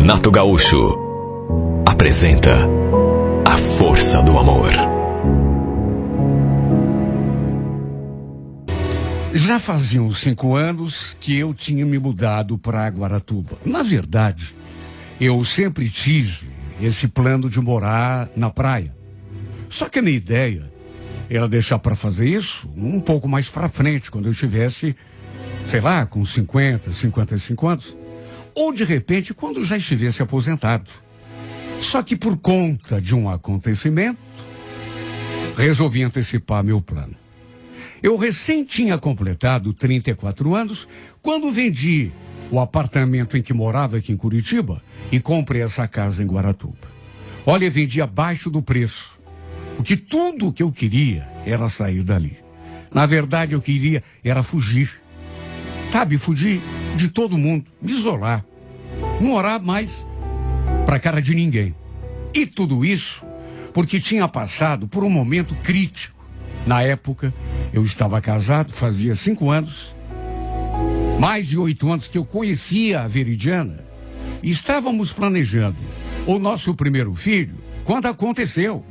Renato Gaúcho apresenta A Força do Amor. Já faziam 5 anos que eu tinha me mudado para Guaratuba. Na verdade, eu sempre tive esse plano de morar na praia. Só que a minha ideia era deixar para fazer isso um pouco mais para frente, quando eu tivesse, sei lá, com 50, 55 anos. Ou, de repente, quando já estivesse aposentado. Só que por conta de um acontecimento, resolvi antecipar meu plano. Eu recém tinha completado 34 anos quando vendi o apartamento em que morava aqui em Curitiba e comprei essa casa em Guaratuba. Olha, vendi abaixo do preço, porque tudo o que eu queria era sair dali. Na verdade, eu queria era fugir. Sabe, fugir de todo mundo, me isolar, não morar mais pra cara de ninguém. E tudo isso porque tinha passado por um momento crítico. Na época, eu estava casado, fazia 5 anos, mais de 8 anos que eu conhecia a Veridiana, e estávamos planejando o nosso primeiro filho quando aconteceu.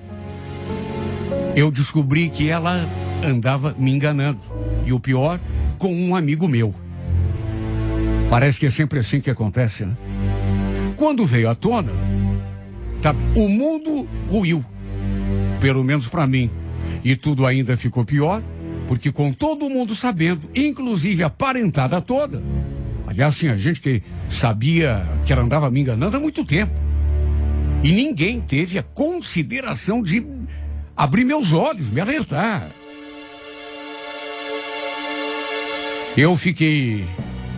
Eu descobri que ela andava me enganando, e o pior, com um amigo meu. Parece que é sempre assim que acontece, né? Quando veio à tona, o mundo ruiu, pelo menos para mim. E tudo ainda ficou pior, porque com todo mundo sabendo, inclusive a parentada toda. Aliás, tinha gente que sabia que ela andava me enganando há muito tempo. E ninguém teve a consideração de abrir meus olhos, me alertar. Eu fiquei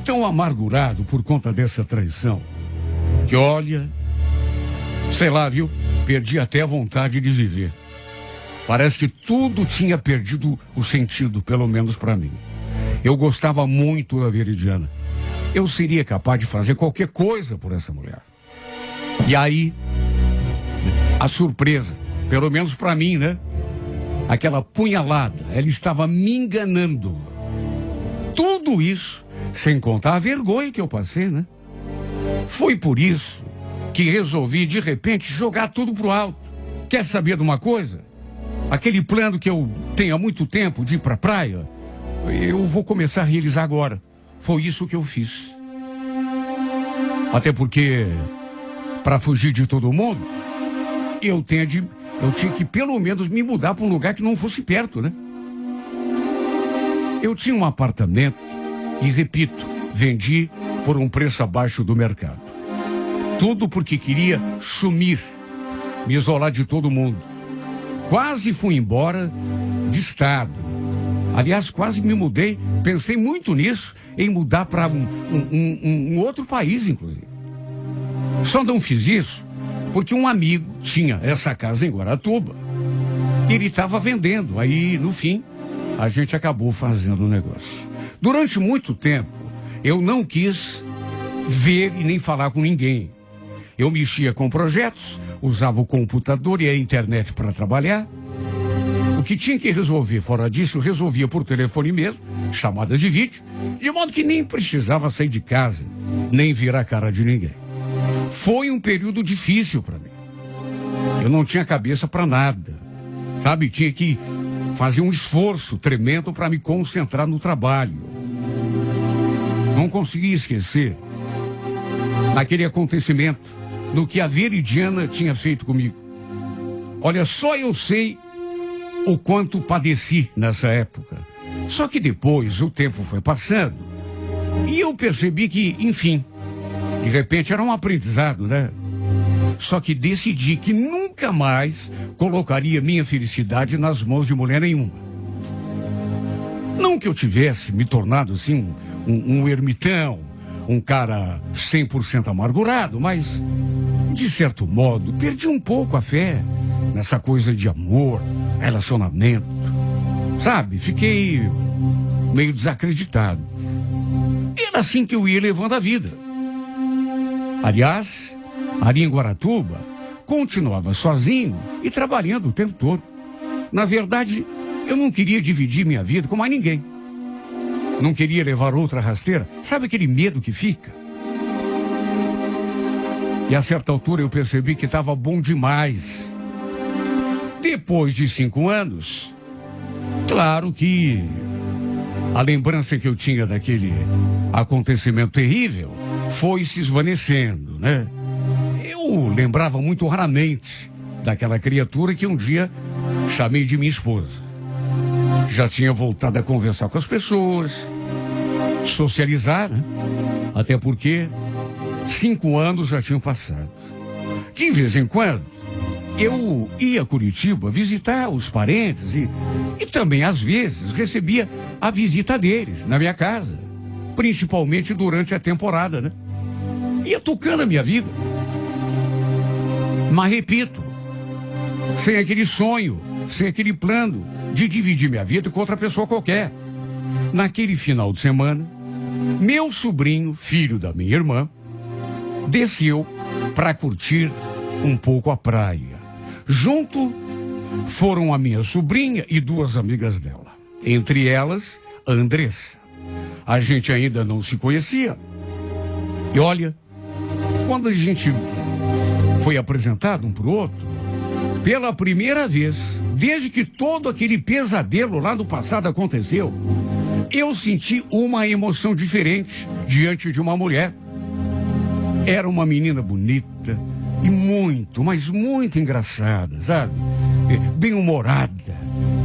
tão amargurado por conta dessa traição, que olha, sei lá, viu, perdi até a vontade de viver. Parece que tudo tinha perdido o sentido, pelo menos para mim. Eu gostava muito da Veridiana. Eu seria capaz de fazer qualquer coisa por essa mulher. E aí, a surpresa, pelo menos para mim, né? Aquela punhalada, ela estava me enganando. Tudo isso, sem contar a vergonha que eu passei, né? Foi por isso que resolvi, de repente, jogar tudo pro alto. Quer saber de uma coisa? Aquele plano que eu tenho há muito tempo de ir pra praia, eu vou começar a realizar agora. Foi isso que eu fiz. Até porque, para fugir de todo mundo, eu tinha que pelo menos me mudar para um lugar que não fosse perto, né? Eu tinha um apartamento e, repito, vendi por um preço abaixo do mercado. Tudo porque queria sumir, me isolar de todo mundo. Quase fui embora de estado. Aliás, quase me mudei. Pensei muito nisso, em mudar para um outro país, inclusive. Só não fiz isso porque um amigo tinha essa casa em Guaratuba. Ele estava vendendo. Aí, no fim, a gente acabou fazendo o negócio. Durante muito tempo, eu não quis ver e nem falar com ninguém. Eu mexia com projetos, usava o computador e a internet para trabalhar. O que tinha que resolver fora disso, eu resolvia por telefone mesmo, chamadas de vídeo, de modo que nem precisava sair de casa, nem virar a cara de ninguém. Foi um período difícil para mim. Eu não tinha cabeça para nada, sabe? Tinha que fazer um esforço tremendo para me concentrar no trabalho. Não conseguia esquecer naquele acontecimento, no que a Veridiana tinha feito comigo. Olha, só eu sei o quanto padeci nessa época. Só que depois o tempo foi passando e eu percebi que, enfim, de repente era um aprendizado, né? Só que decidi que nunca mais colocaria minha felicidade nas mãos de mulher nenhuma. Não que eu tivesse me tornado assim um ermitão, um cara 100% amargurado, mas, de certo modo, perdi um pouco a fé nessa coisa de amor, relacionamento. Sabe, fiquei meio desacreditado. E era assim que eu ia levando a vida. Aliás, ali em Guaratuba, continuava sozinho e trabalhando o tempo todo. Na verdade, eu não queria dividir minha vida com mais ninguém. Não queria levar outra rasteira. Sabe aquele medo que fica? E a certa altura eu percebi que estava bom demais. Depois de 5 anos, claro que a lembrança que eu tinha daquele acontecimento terrível foi se esvanecendo, né? Eu lembrava muito raramente daquela criatura que um dia chamei de minha esposa. Já tinha voltado a conversar com as pessoas, socializar, né? Até porque 5 anos já tinham passado. De vez em quando, eu ia a Curitiba visitar os parentes e também, às vezes, recebia a visita deles na minha casa, principalmente durante a temporada, né? Ia tocando a minha vida. Mas, repito, sem aquele sonho, sem aquele plano de dividir minha vida com outra pessoa qualquer. Naquele final de semana, meu sobrinho, filho da minha irmã, desceu para curtir um pouco a praia. Junto foram a minha sobrinha e 2 amigas dela. Entre elas, a Andressa. A gente ainda não se conhecia. E olha, quando a gente foi apresentado um para o outro, pela primeira vez, desde que todo aquele pesadelo lá no passado aconteceu, eu senti uma emoção diferente diante de uma mulher. Era uma menina bonita e muito, mas muito engraçada, sabe? Bem-humorada.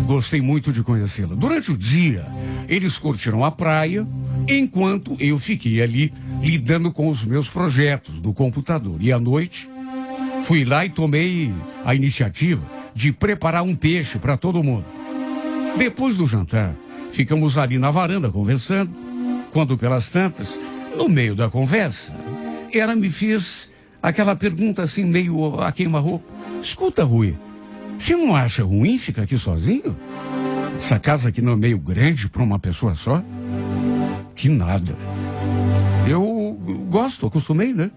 Gostei muito de conhecê-la. Durante o dia, eles curtiram a praia, enquanto eu fiquei ali lidando com os meus projetos do computador. E à noite, fui lá e tomei a iniciativa de preparar um peixe para todo mundo. Depois do jantar, ficamos ali na varanda conversando, quando pelas tantas, no meio da conversa, ela me fez aquela pergunta assim, meio a queima-roupa. Escuta, Rui, você não acha ruim ficar aqui sozinho? Essa casa aqui não é meio grande para uma pessoa só? Que nada. Eu gosto, acostumei, né?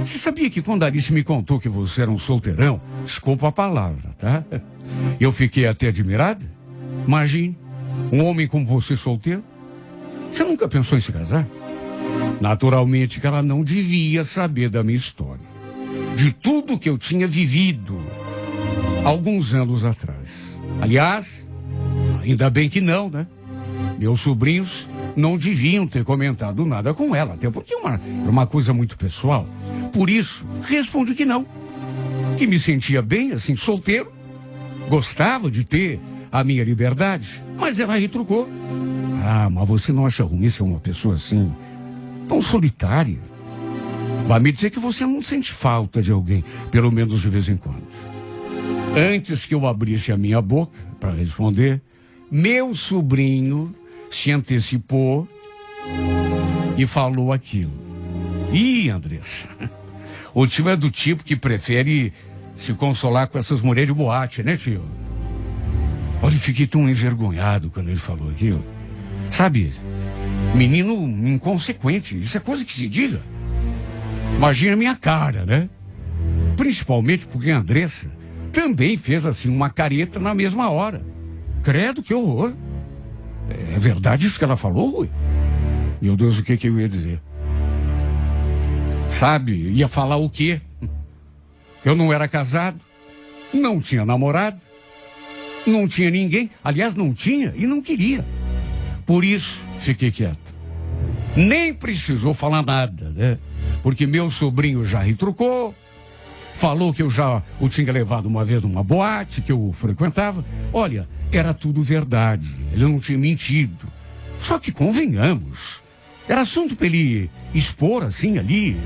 Você sabia que quando a Alice me contou que você era um solteirão, desculpa a palavra, tá? Eu fiquei até admirada. Imagine, um homem como você solteiro. Você nunca pensou em se casar? Naturalmente que ela não devia saber da minha história. De tudo que eu tinha vivido alguns anos atrás. Aliás, ainda bem que não, né? Meus sobrinhos não deviam ter comentado nada com ela, até porque é uma coisa muito pessoal. Por isso, respondi que não. Que me sentia bem, assim, solteiro. Gostava de ter a minha liberdade. Mas ela retrucou. Ah, mas você não acha ruim ser uma pessoa assim, tão solitária? Vai me dizer que você não sente falta de alguém, pelo menos de vez em quando. Antes que eu abrisse a minha boca para responder, meu sobrinho se antecipou e falou aquilo. Ih, Andressa, o tio é do tipo que prefere se consolar com essas mulheres de boate, né, tio? Olha, eu fiquei tão envergonhado quando ele falou aquilo. Sabe, menino inconsequente, isso é coisa que se diga. Imagina a minha cara, né? Principalmente porque a Andressa também fez assim uma careta na mesma hora. Credo, que horror. É verdade isso que ela falou, Rui? Meu Deus, o que eu ia dizer? Sabe, ia falar o quê? Eu não era casado, não tinha namorado, não tinha ninguém. Aliás, não tinha e não queria. Por isso, fiquei quieto. Nem precisou falar nada, né? Porque meu sobrinho já retrucou, falou que eu já o tinha levado uma vez numa boate que eu frequentava. Olha, era tudo verdade, ele não tinha mentido. Só que convenhamos, era assunto para ele expor assim ali,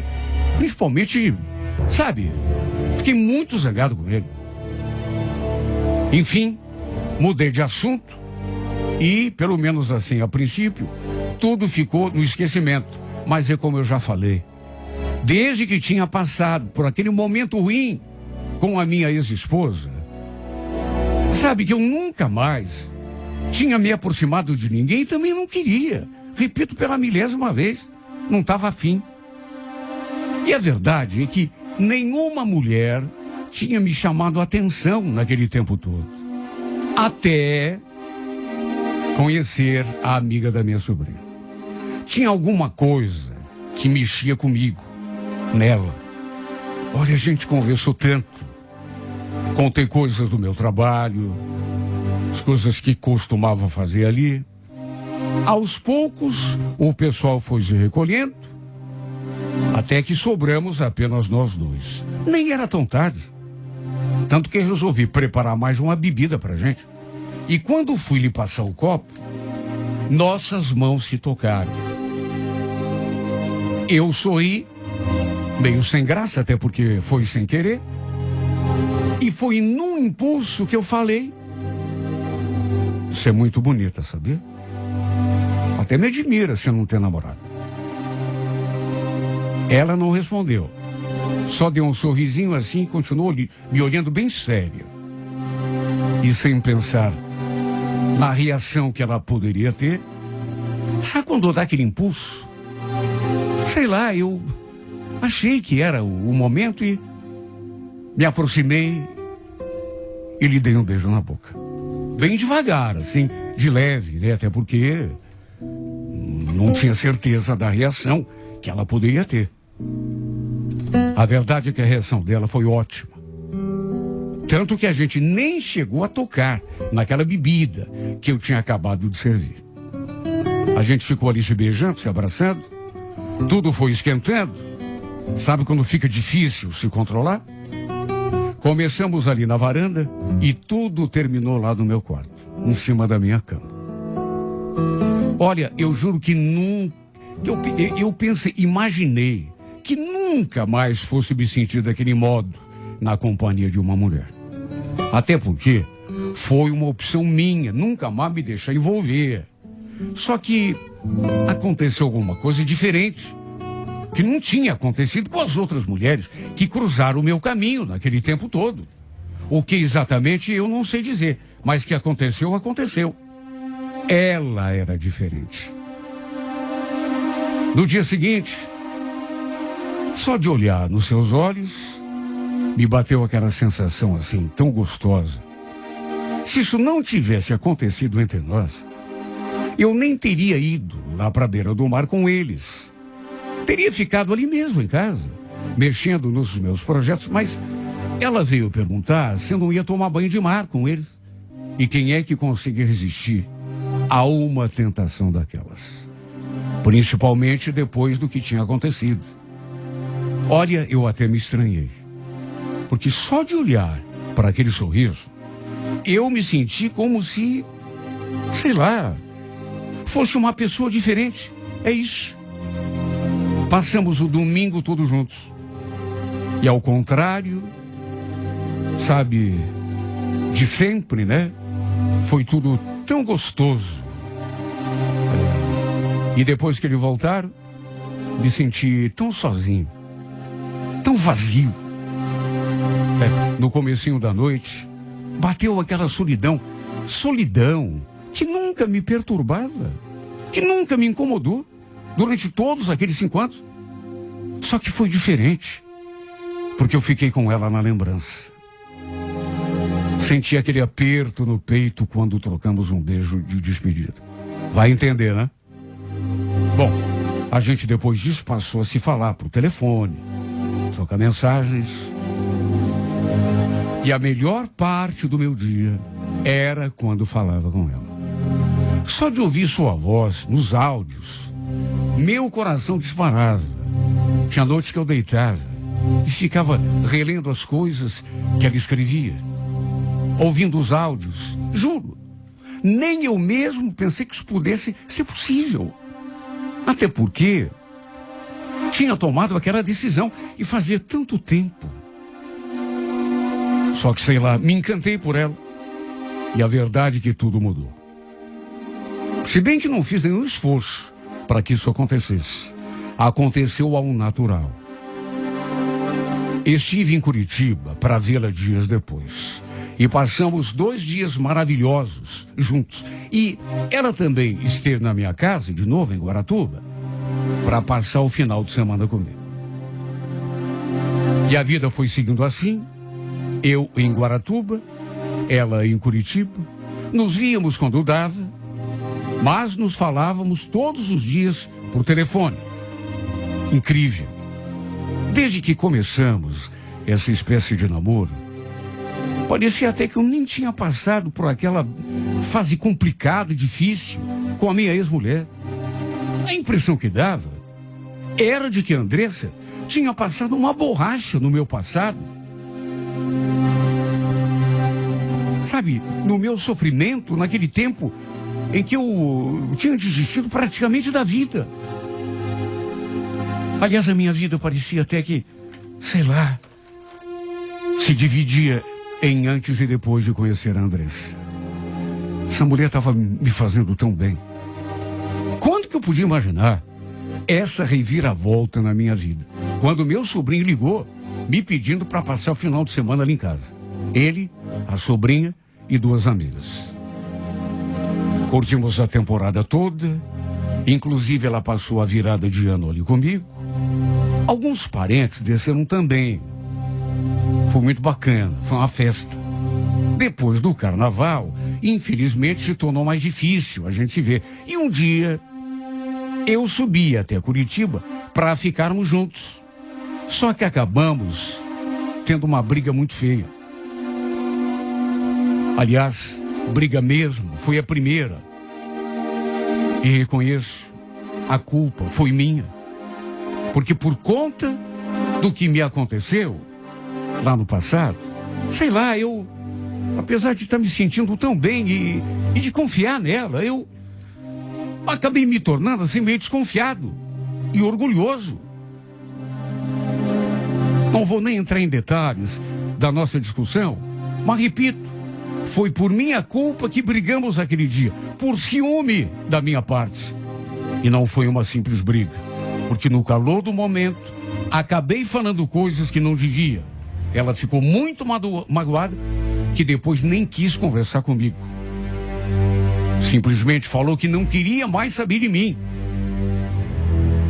principalmente, sabe, fiquei muito zangado com ele. Enfim, mudei de assunto e, pelo menos assim, a princípio, tudo ficou no esquecimento. Mas é como eu já falei, desde que tinha passado por aquele momento ruim com a minha ex-esposa, sabe que eu nunca mais tinha me aproximado de ninguém e também não queria. Repito pela 1000ª vez, não estava afim. E a verdade é que nenhuma mulher tinha me chamado a atenção naquele tempo todo. Até conhecer a amiga da minha sobrinha. Tinha alguma coisa que mexia comigo, nela. Olha, a gente conversou tanto. Contei coisas do meu trabalho, as coisas que costumava fazer ali. Aos poucos, o pessoal foi se recolhendo, até que sobramos apenas nós dois. Nem era tão tarde. Tanto que resolvi preparar mais uma bebida pra gente. E quando fui lhe passar o copo, nossas mãos se tocaram. Eu sorri, meio sem graça, até porque foi sem querer. E foi num impulso que eu falei: você é muito bonita, sabia? Até me admira você não ter namorado. Ela não respondeu. Só deu um sorrisinho assim e continuou me olhando bem séria. E sem pensar na reação que ela poderia ter. Sabe quando dá aquele impulso? Sei lá, eu achei que era o momento e me aproximei e lhe dei um beijo na boca. Bem devagar, assim, de leve, né? Até porque não tinha certeza da reação que ela poderia ter. A verdade é que a reação dela foi ótima. Tanto que a gente nem chegou a tocar naquela bebida que eu tinha acabado de servir. A gente ficou ali se beijando, se abraçando. Tudo foi esquentando. Sabe quando fica difícil se controlar? Começamos ali na varanda e tudo terminou lá no meu quarto, em cima da minha cama. Olha, eu juro que nunca... Eu pensei, imaginei que nunca mais fosse me sentir daquele modo na companhia de uma mulher. Até porque foi uma opção minha, nunca mais me deixar envolver. Só que aconteceu alguma coisa diferente, que não tinha acontecido com as outras mulheres que cruzaram o meu caminho naquele tempo todo. O que exatamente eu não sei dizer, mas que aconteceu, aconteceu. Ela era diferente. No dia seguinte, só de olhar nos seus olhos, me bateu aquela sensação assim, tão gostosa. Se isso não tivesse acontecido entre nós, eu nem teria ido lá para a beira do mar com eles. Teria ficado ali mesmo em casa, mexendo nos meus projetos, mas ela veio perguntar se eu não ia tomar banho de mar com eles. E quem é que consegue resistir a uma tentação daquelas? Principalmente depois do que tinha acontecido. Olha, eu até me estranhei. Porque só de olhar para aquele sorriso, eu me senti como se, sei lá, fosse uma pessoa diferente. É isso. Passamos o domingo todos juntos. E ao contrário, sabe, de sempre, né? Foi tudo tão gostoso. E depois que ele voltar, me senti tão sozinho, tão vazio. No comecinho da noite, bateu aquela solidão que nunca me perturbava, que nunca me incomodou durante todos aqueles 5 anos. Só que foi diferente, porque eu fiquei com ela na lembrança. Senti aquele aperto no peito quando trocamos um beijo de despedida. Vai entender, né? Bom, a gente depois disso passou a se falar por telefone, trocar mensagens. E a melhor parte do meu dia era quando falava com ela. Só de ouvir sua voz nos áudios, meu coração disparava. Tinha noites que eu deitava e ficava relendo as coisas que ela escrevia, ouvindo os áudios. Juro, nem eu mesmo pensei que isso pudesse ser possível. Até porque tinha tomado aquela decisão e fazia tanto tempo. Só que, sei lá, me encantei por ela. E a verdade é que tudo mudou. Se bem que não fiz nenhum esforço para que isso acontecesse. Aconteceu ao natural. Estive em Curitiba para vê-la dias depois. E passamos 2 dias maravilhosos juntos. E ela também esteve na minha casa, de novo, em Guaratuba, para passar o final de semana comigo. E a vida foi seguindo assim. Eu em Guaratuba, ela em Curitiba. Nos víamos quando dava, mas nos falávamos todos os dias por telefone. Incrível. Desde que começamos essa espécie de namoro, parecia até que eu nem tinha passado por aquela fase complicada, difícil, com a minha ex-mulher. A impressão que dava era de que a Andressa tinha passado uma borracha no meu passado. Sabe, no meu sofrimento, naquele tempo em que eu tinha desistido praticamente da vida. Aliás, a minha vida parecia até que, sei lá, se dividia em antes e depois de conhecer a Andressa. Essa mulher estava me fazendo tão bem. Quando que eu podia imaginar essa reviravolta na minha vida? Quando meu sobrinho ligou, me pedindo para passar o final de semana ali em casa. Ele, a sobrinha e 2 amigas. Curtimos a temporada toda, inclusive ela passou a virada de ano ali comigo. Alguns parentes desceram também. Foi muito bacana, foi uma festa. Depois do carnaval, infelizmente se tornou mais difícil a gente se ver. E um dia, eu subi até Curitiba para ficarmos juntos. Só que acabamos tendo uma briga muito feia. Aliás, briga mesmo, foi a primeira. E reconheço, a culpa foi minha. Porque por conta do que me aconteceu lá no passado, sei lá, eu, apesar de estar me sentindo tão bem e de confiar nela, eu acabei me tornando assim meio desconfiado e orgulhoso. Não vou nem entrar em detalhes da nossa discussão, mas repito, foi por minha culpa que brigamos aquele dia, por ciúme da minha parte. E não foi uma simples briga, porque no calor do momento, acabei falando coisas que não devia. Ela ficou muito magoada, que depois nem quis conversar comigo. Simplesmente falou que não queria mais saber de mim.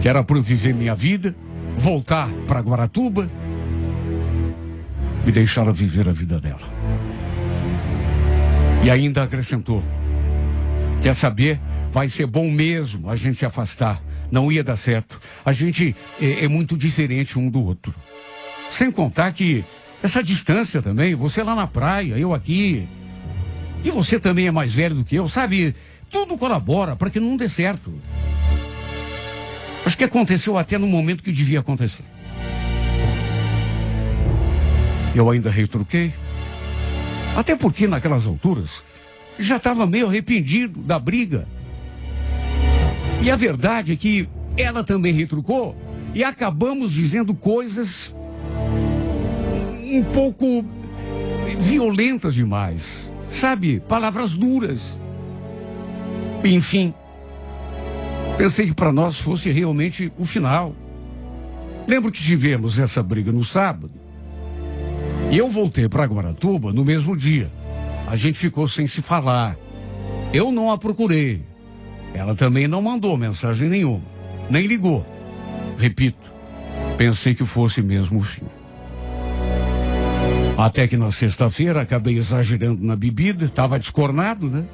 Que era para eu viver minha vida, voltar para Guaratuba e deixar ela viver a vida dela. E ainda acrescentou: quer saber, vai ser bom mesmo a gente se afastar. Não ia dar certo. A gente é muito diferente um do outro. Sem contar que essa distância também, você lá na praia, eu aqui, e você também é mais velho do que eu, sabe? Tudo colabora para que não dê certo. Acho que aconteceu até no momento que devia acontecer. Eu ainda retruquei. Até porque naquelas alturas já estava meio arrependido da briga. E a verdade é que ela também retrucou e acabamos dizendo coisas um pouco violentas demais. Sabe? Palavras duras. Enfim, pensei que para nós fosse realmente o final. Lembro que tivemos essa briga no sábado. E eu voltei para Guaratuba no mesmo dia. A gente ficou sem se falar. Eu não a procurei. Ela também não mandou mensagem nenhuma. Nem ligou. Repito, pensei que fosse mesmo o fim. Até que na sexta-feira acabei exagerando na bebida. Estava descornado, né?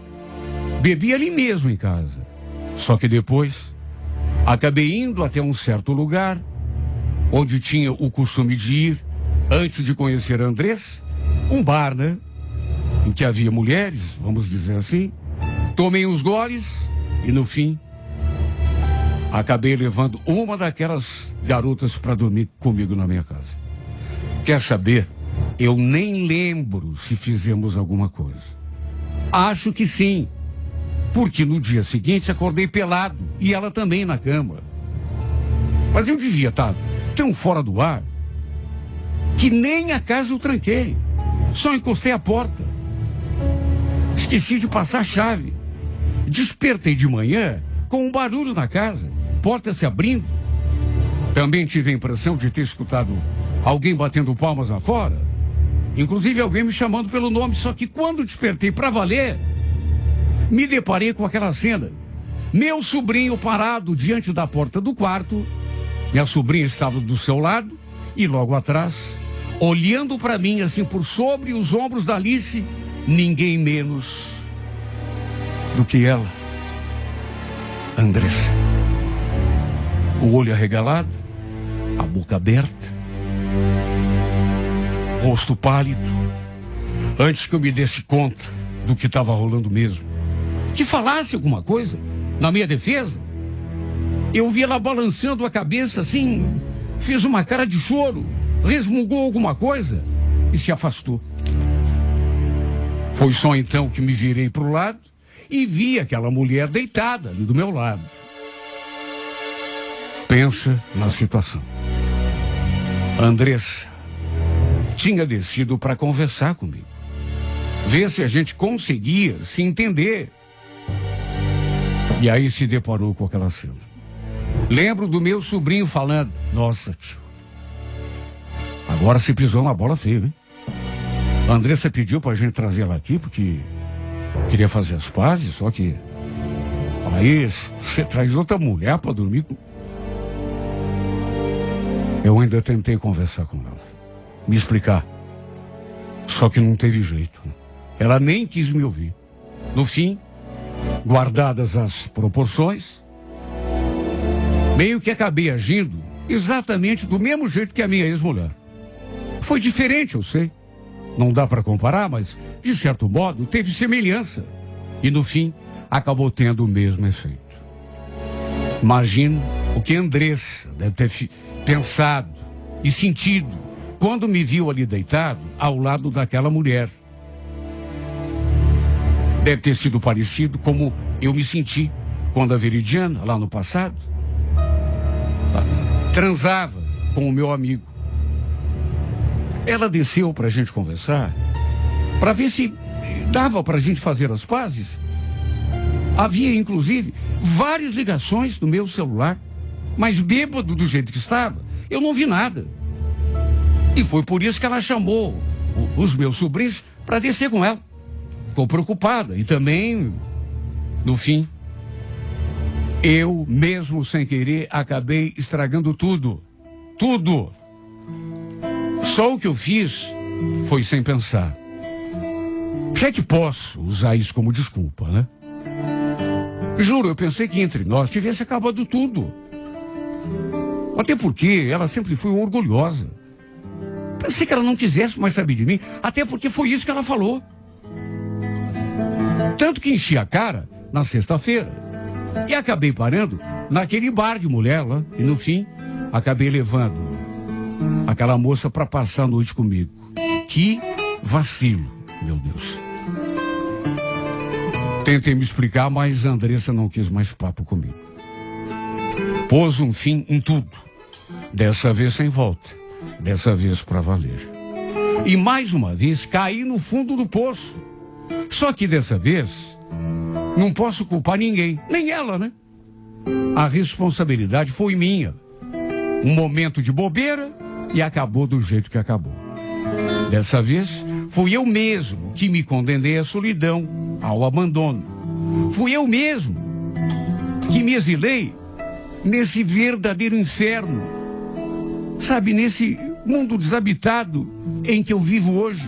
Bebi ali mesmo em casa. Só que depois acabei indo até um certo lugar onde tinha o costume de ir antes de conhecer a Andressa, um bar, né? Em que havia mulheres, vamos dizer assim. Tomei uns goles e no fim acabei levando uma daquelas garotas para dormir comigo na minha casa. Quer saber? Eu nem lembro se fizemos alguma coisa. Acho que sim, porque no dia seguinte acordei pelado e ela também na cama. Mas eu devia estar tão fora do ar que nem a casa eu tranquei. Só encostei a porta. Esqueci de passar a chave. Despertei de manhã com um barulho na casa, porta se abrindo. Também tive a impressão de ter escutado alguém batendo palmas lá fora. Inclusive alguém me chamando pelo nome. Só que quando despertei para valer, me deparei com aquela cena. Meu sobrinho parado diante da porta do quarto. Minha sobrinha estava do seu lado e logo atrás, olhando para mim assim por sobre os ombros da Alice, ninguém menos do que ela, Andressa. O olho arregalado, a boca aberta. rosto pálido, antes que eu me desse conta do que estava rolando mesmo. Que falasse alguma coisa na minha defesa. Eu vi ela balançando a cabeça assim, fez uma cara de choro, resmungou alguma coisa e se afastou. Foi só então que me virei para o lado e vi aquela mulher deitada ali do meu lado. Pensa na situação. A Andressa tinha descido para conversar comigo, ver se a gente conseguia se entender. E aí se deparou com aquela cena. Lembro do meu sobrinho falando: nossa, tio, agora você pisou na bola feia, hein? A Andressa pediu pra gente trazer ela aqui porque queria fazer as pazes, só que aí você traz outra mulher pra dormir com... Eu ainda tentei conversar com ela, me explicar, só que não teve jeito. Ela nem quis me ouvir. No fim, guardadas as proporções, meio que acabei agindo exatamente do mesmo jeito que a minha ex-mulher. Foi diferente, eu sei. Não dá para comparar, mas, de certo modo, teve semelhança. E, no fim, acabou tendo o mesmo efeito. Imagino o que Andressa deve ter pensado e sentido quando me viu ali deitado ao lado daquela mulher. Deve ter sido parecido como eu me senti quando a Veridiana, lá no passado, transava com o meu amigo. Ela desceu pra gente conversar, pra ver se dava pra gente fazer as pazes. Havia, inclusive, várias ligações no meu celular, mas bêbado do jeito que estava, eu não vi nada. E foi por isso que ela chamou os meus sobrinhos pra descer com ela. Ficou preocupada e também, no fim, eu, mesmo sem querer, acabei estragando tudo. Tudo. Só o que eu fiz foi sem pensar. Já que posso usar isso como desculpa, né? Juro, eu pensei que entre nós tivesse acabado tudo. Até porque ela sempre foi orgulhosa. Pensei que ela não quisesse mais saber de mim, até porque foi isso que ela falou. Tanto que enchi a cara na sexta-feira. E acabei parando naquele bar de mulher lá. E no fim, acabei levando aquela moça para passar a noite comigo. Que vacilo, meu Deus. Tentei me explicar, mas a Andressa não quis mais papo comigo. Pôs um fim em tudo. Dessa vez sem volta. Dessa vez para valer. E mais uma vez caí no fundo do poço. Só que dessa vez não posso culpar ninguém, nem ela, né? A responsabilidade foi minha. Um momento de bobeira e acabou do jeito que acabou. Dessa vez, fui eu mesmo que me condenei à solidão, ao abandono. Fui eu mesmo que me exilei nesse verdadeiro inferno. Sabe, nesse mundo desabitado em que eu vivo hoje.